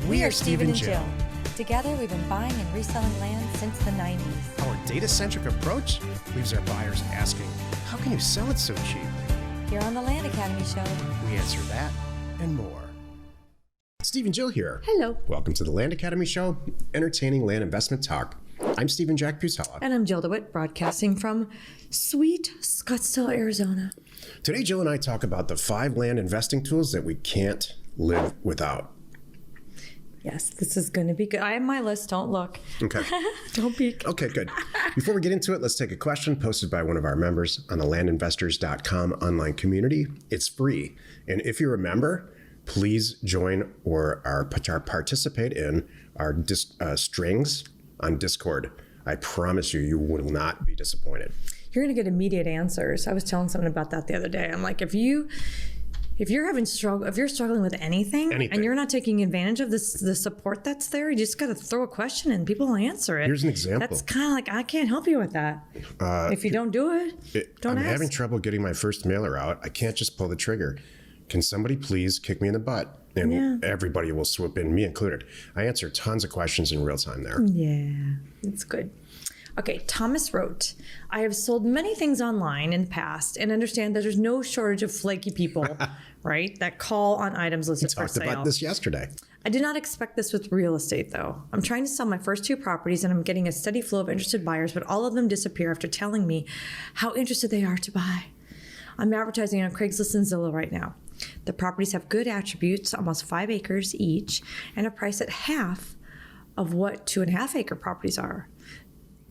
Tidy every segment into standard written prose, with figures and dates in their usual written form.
We are Steve and Jill. Together, we've been buying and reselling land since the 90s. Our data-centric approach leaves our buyers asking, how can you sell it so cheap? Here on the Land Academy Show, We answer that and more. Steve and Jill here. Hello. Welcome to the Land Academy Show, entertaining land investment talk. I'm Steve and Jack Pusella. And I'm Jill DeWitt, broadcasting from sweet Scottsdale, Arizona. Today, Jill and I talk about the 5 land investing tools that we can't live without. Yes, this is going to be good. I have my list. Don't look. Okay. Don't peek. Okay, good. Before we get into it, let's take a question posted by one of our members on the landinvestors.com online community. It's free. And if you're a member, please join or participate in our strings on Discord. I promise you will not be disappointed. You're going to get immediate answers. I was telling someone about that the other day. I'm like, if you're struggling with anything and you're not taking advantage of the support that's there, you just got to throw a question and people will answer it. Here's an example. That's kind of like, I can't help you with that. If you don't do it, don't ask. I'm having trouble getting my first mailer out. I can't just pull the trigger. Can somebody please kick me in the butt? And everybody will swoop in, me included. I answer tons of questions in real time there. Yeah, it's good. Okay, Thomas wrote, I have sold many things online in the past and understand that there's no shortage of flaky people, right, that call on items listed for sale. We talked about this yesterday. I did not expect this with real estate, though. I'm trying to sell my first 2 properties and I'm getting a steady flow of interested buyers, but all of them disappear after telling me how interested they are to buy. I'm advertising on Craigslist and Zillow right now. The properties have good attributes, almost 5 acres each, and are priced at half of what 2.5-acre properties are.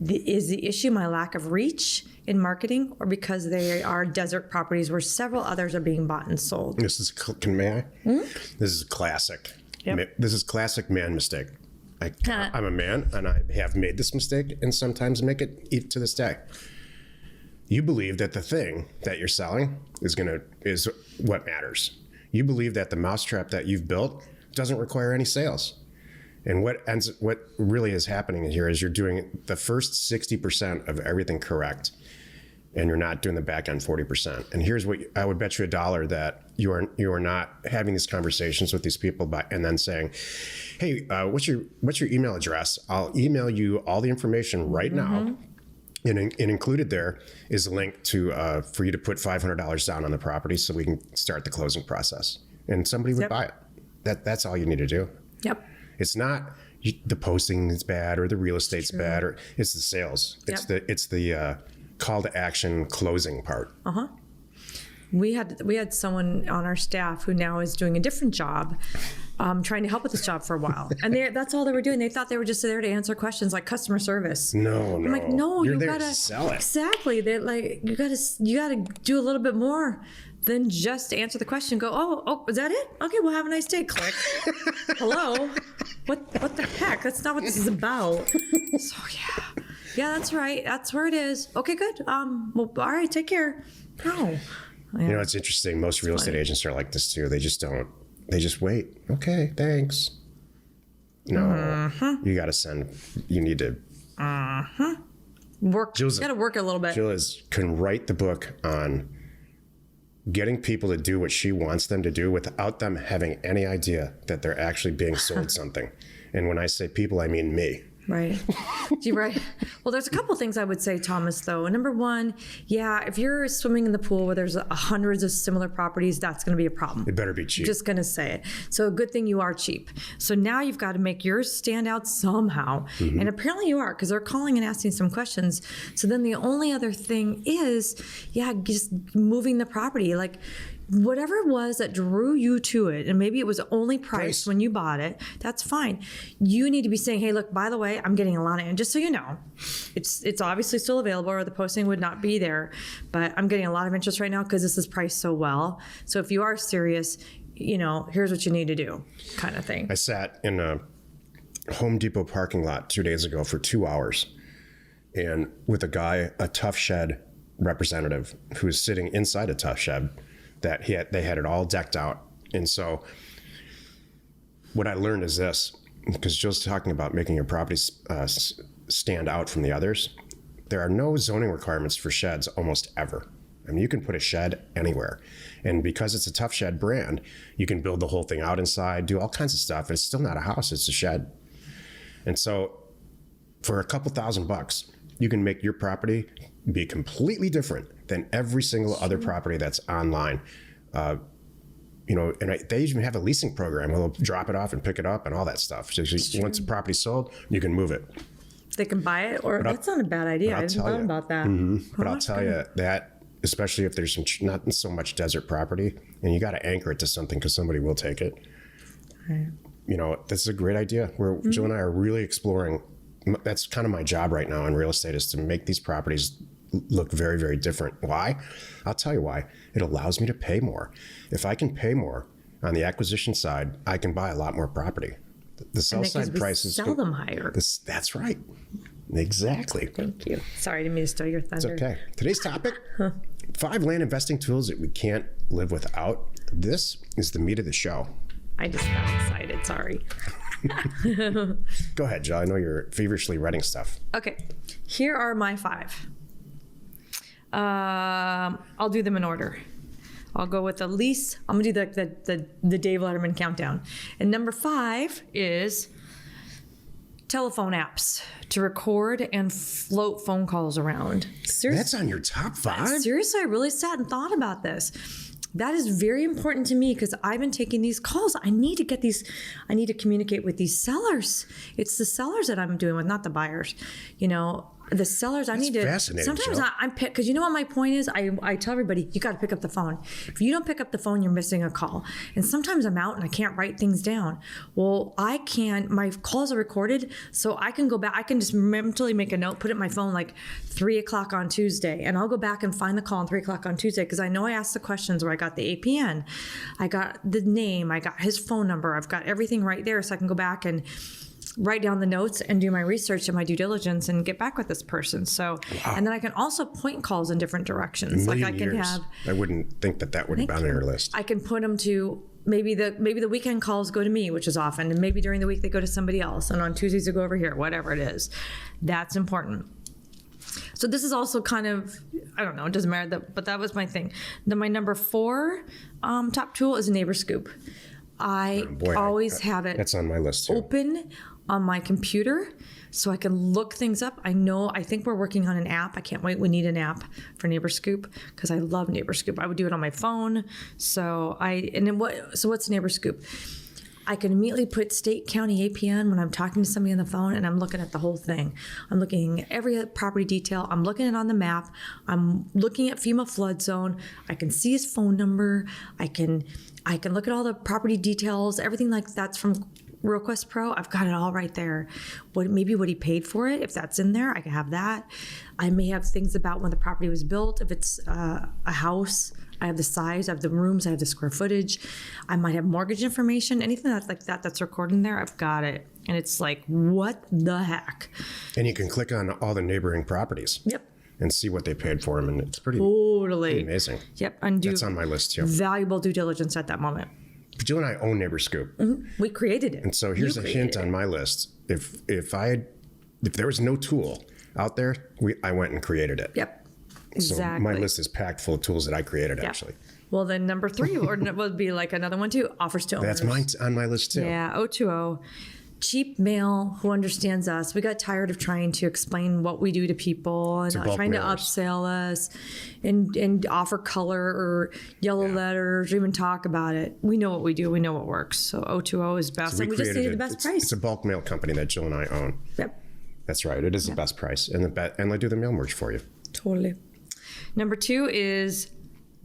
Is the issue my lack of reach in marketing, or because they are desert properties where several others are being bought and sold? This is, may I? This is classic. Yep. This is classic man mistake. I'm a man, and I have made this mistake, and sometimes make it to this day. You believe that the thing that you're selling is what matters. You believe that the mousetrap that you've built doesn't require any sales. And what really is happening here is you're doing the first 60% of everything correct, and you're not doing the back end 40%. And here's what I would bet you $1 that you are not having these conversations with these people and then saying, "Hey, what's your email address? I'll email you all the information right now." And included there is a link to for you to put $500 down on the property so we can start the closing process. And somebody would buy it. That's all you need to do. Yep. It's not the posting is bad or the real estate's bad, or it's the sales. It's the call to action closing part. We had someone on our staff who now is doing a different job, trying to help with this job for a while, and that's all they were doing. They thought they were just there to answer questions like customer service. No. I'm like, no, you're you there gotta to sell it. Exactly. They're like, you gotta do a little bit more than just answer the question. Go, oh, is that it? Okay, well, have a nice day. Click. Hello. What the heck? That's not what this is about. So yeah, that's right. That's where it is. Okay, good. Well, all right, take care. No. Yeah. You know, it's interesting. Most real estate agents are like this too. They just wait. Okay, thanks. No, you got to send. You need to work. You got to work a little bit. Jill can write the book on getting people to do what she wants them to do without them having any idea that they're actually being sold something. And when I say people, I mean me. Right. You're right. Well, there's a couple things I would say, Thomas, though. Number one, if you're swimming in the pool where there's hundreds of similar properties, that's going to be a problem. It better be cheap. Just going to say it. So a good thing you are cheap. So now you've got to make yours stand out somehow. And apparently you are, because they're calling and asking some questions. So then the only other thing is, just moving the property. Like, whatever it was that drew you to it, and maybe it was only priced when you bought it, that's fine. You need to be saying, hey, look, by the way, I'm getting a lot of, and just so you know, it's obviously still available or the posting would not be there, but I'm getting a lot of interest right now because this is priced so well. So if you are serious, here's what you need to do, kind of thing. I sat in a Home Depot parking lot 2 days ago for 2 hours, and with a Tough Shed representative who was sitting inside a Tough Shed, that they had it all decked out. And so what I learned is this, because Jill's talking about making your property stand out from the others. There are no zoning requirements for sheds almost ever. I mean, you can put a shed anywhere. And because it's a Tough Shed brand, you can build the whole thing out inside, do all kinds of stuff. It's still not a house, it's a shed. And so for a couple $1,000, you can make your property be completely different than every single other property that's online. They even have a leasing program where they'll drop it off and pick it up and all that stuff. So once the property's sold, you can move it. They can buy it, or that's not a bad idea. I hadn't thought about that. But I'll tell you that, especially if there's not so much desert property, and you got to anchor it to something because somebody will take it. Right. That's a great idea. Jill and I are really exploring. That's kind of my job right now in real estate, is to make these properties look very, very different. Why? I'll tell you why. It allows me to pay more. If I can pay more on the acquisition side, I can buy a lot more property. The sell side prices sell them higher. That's right. Exactly. Thank you. Sorry, I didn't mean to steal your thunder. It's okay. Today's topic, 5 land investing tools that we can't live without. This is the meat of the show. I just got excited. Sorry. Go ahead, Jill. I know you're feverishly writing stuff. Okay. Here are my 5. I'll do them in order. I'll go with the least. I'm gonna do the Dave Letterman countdown. And number 5 is telephone apps to record and float phone calls around. Seriously, That's on your top 5? seriously, I really sat and thought about this. That is very important to me because I've been taking these calls. I need to communicate with these sellers. It's the sellers that I'm doing with, not the buyers. The sellers, I need to. Fascinating, Sometimes Jill. I'm picked, because you know what my point is? I tell everybody, you got to pick up the phone. If you don't pick up the phone, you're missing a call. And sometimes I'm out and I can't write things down. Well, I can, my calls are recorded, so I can go back, I can just mentally make a note, put it in my phone like 3 o'clock on Tuesday, and I'll go back and find the call on 3 o'clock on Tuesday, because I know I asked the questions where I got the APN, I got the name, I got his phone number, I've got everything right there, so I can go back and write down the notes and do my research and my due diligence and get back with this person. So, and then I can also point calls in different directions. Like I can have. I wouldn't think that would have been on your list. I can put them to maybe the weekend calls go to me, which is often, and maybe during the week they go to somebody else, and on Tuesdays they go over here. Whatever it is, that's important. So this is also kind of, I don't know, it doesn't matter, but that was my thing. Then my number 4 top tool is Neighbor Scoop. I always have it. That's on my list too. Open on my computer so I can look things up. I think we're working on an app. I can't wait. We need an app for Neighbor Scoop because I love Neighbor Scoop. I would do it on my phone. So what's Neighbor Scoop? I can immediately put state, county, APN when I'm talking to somebody on the phone, and I'm looking at the whole thing. I'm looking at every property detail. I'm looking at it on the map. I'm looking at FEMA flood zone. I can see his phone number. I can look at all the property details, everything like that's from RealQuest Pro. I've got it all right there. Maybe what he paid for it, if that's in there, I can have that. I may have things about when the property was built. If it's a house, I have the size, I have the rooms, I have the square footage. I might have mortgage information, anything that's like that's recorded in there, I've got it. And it's like, what the heck? And you can click on all the neighboring properties. Yep. And see what they paid for them, and it's pretty amazing. Yep, and do that's on my list too. Valuable due diligence at that moment. Jill and I own Neighbor Scoop. We created it. And so here's a hint on my list. If there was no tool out there, I went and created it. Yep. Exactly. So my list is packed full of tools that I created actually. Well, then number 3 would be like another one too. Offers to owners. That's mine on my list too. Yeah, 020. Cheap mail who understands us. We got tired of trying to explain what we do to people and trying to upsell us and offer color or yellow letters or even talk about it. We know what we do. We know what works. So 020 is best. So and we just needed the best price. It's a bulk mail company that Jill and I own. Yep. That's right. It is the best price. And I do the mail merge for you. Totally. Number 2 is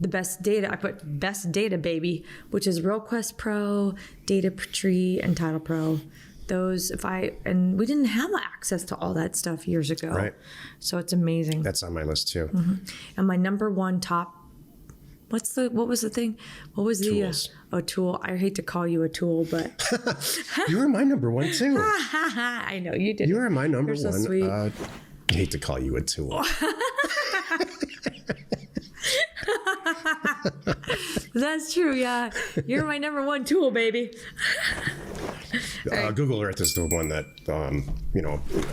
the best data. I put best data, baby, which is RealQuest Pro, Data Tree, and Title Pro. Those, and we didn't have access to all that stuff years ago. Right. So it's amazing. That's on my list too. Mm-hmm. And my number 1 top, what was the thing? What was Tools. Tool? I hate to call you a tool, but. You were my number 1 too. I know, you did. You are my number 1. You're so sweet. I hate to call you a tool. That's true, yeah. You're my number 1 tool, baby. Google Earth is the one that,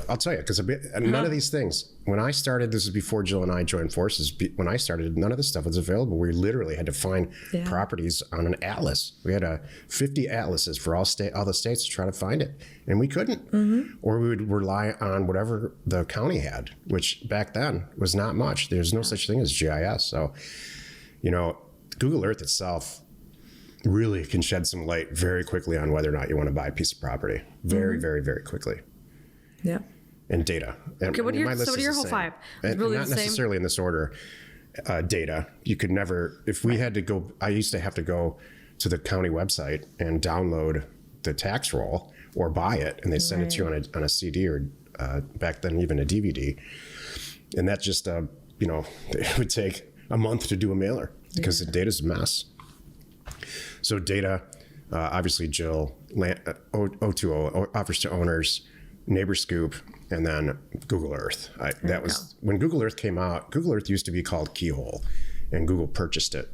I'll tell you, because none of these things, when I started, this is before Jill and I joined forces, when I started, none of this stuff was available. We literally had to find properties on an atlas. We had 50 atlases for all the states to try to find it, and we couldn't. Or we would rely on whatever the county had, which back then was not much. There's no such thing as GIS. So, Google Earth itself really can shed some light very quickly on whether or not you want to buy a piece of property. Very, very, very quickly. Yeah. And data. Okay, what are your whole five? And really not necessarily in this order. Data. You could never, if we had to go, I used to have to go to the county website and download the tax roll or buy it, and they send it to you on a CD or back then even a DVD. And that just, it would take a month to do a mailer because the data's a mess. So data, obviously Jill, O2O, offers to owners, Neighbor Scoop, and then Google Earth. That was when Google Earth came out. Google Earth used to be called Keyhole, and Google purchased it.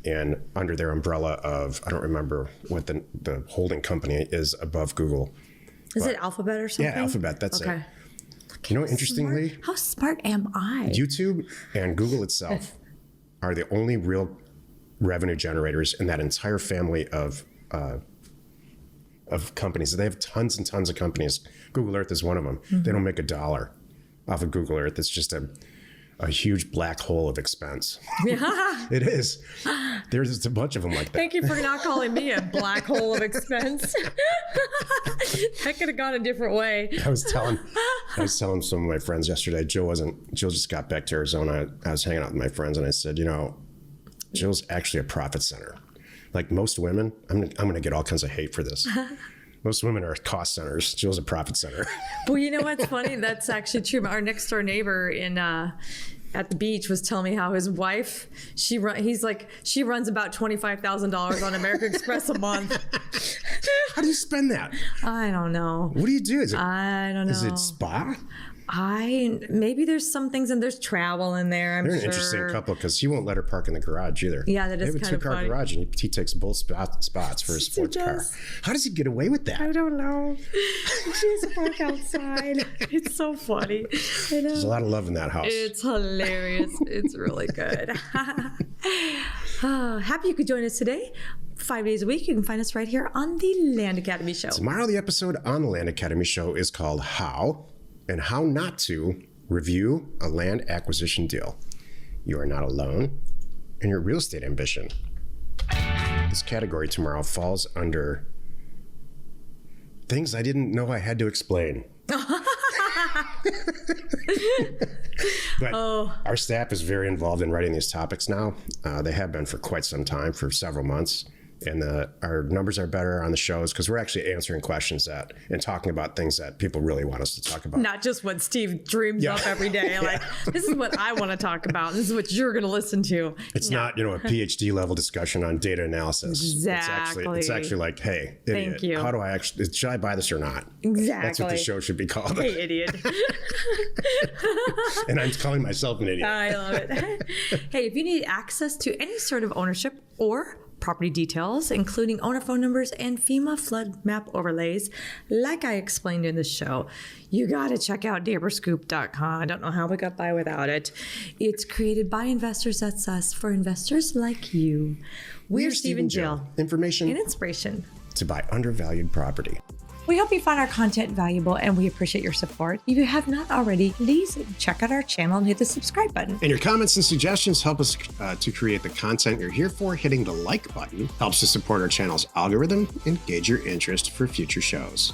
And under their umbrella of, I don't remember what the holding company is above Google. Is it Alphabet or something? Yeah, Alphabet, that's it. Interestingly, how smart am I? YouTube and Google itself are the only real revenue generators in that entire family of companies. They have tons and tons of companies. Google Earth is one of them. They don't make $1 off of Google Earth. It's just a huge black hole of expense. Yeah. It is. There's just a bunch of them like that. Thank you for not calling me a black hole of expense. That could have gone a different way. I was telling some of my friends yesterday, Jill just got back to Arizona. I was hanging out with my friends and I said, Jill's actually a profit center. Like most women, I'm going to get all kinds of hate for this. Most women are cost centers. Jill's a profit center. Well, you know what's funny? That's actually true. Our next door neighbor at the beach was telling me how his wife, she runs about $25,000 on American Express a month. How do you spend that? I don't know. What do you do? I don't know. Is it spa? Maybe there's some things, and there's travel in there. I'm They're sure. an interesting couple because he won't let her park in the garage either. Yeah, that is kind of funny. They have a two-car garage, and he takes both spots for his sports car. How does he get away with that? I don't know. She's parked outside. It's so funny. There's a lot of love in that house. It's hilarious. It's really good. Happy you could join us today. 5 days a week. You can find us right here on the Land Academy Show. Tomorrow, the episode on the Land Academy Show is called How and How Not to Review a Land Acquisition Deal. You are not alone in your real estate ambition. This category tomorrow falls under things I didn't know I had to explain. But our staff is very involved in writing these topics now. They have been for quite some time, for several months. And our numbers are better on the shows because we're actually answering questions and talking about things that people really want us to talk about. Not just what Steve dreams up every day. Like, this is what I want to talk about. This is what you're going to listen to. It's not, a PhD level discussion on data analysis. Exactly. It's actually like, hey, idiot, thank you. How do I should I buy this or not? Exactly. That's what the show should be called. Hey, idiot. And I'm calling myself an idiot. I love it. Hey, if you need access to any sort of ownership or property details, including owner phone numbers and FEMA flood map overlays, like I explained in the show, you got to check out neighborscoop.com. I don't know how we got by without it. It's created by investors, that's us, for investors like you. We're Steve and Jill. Information and inspiration to buy undervalued property. We hope you found our content valuable and we appreciate your support. If you have not already, please check out our channel and hit the subscribe button. And your comments and suggestions help us to create the content you're here for. Hitting the like button helps to support our channel's algorithm and gauge your interest for future shows.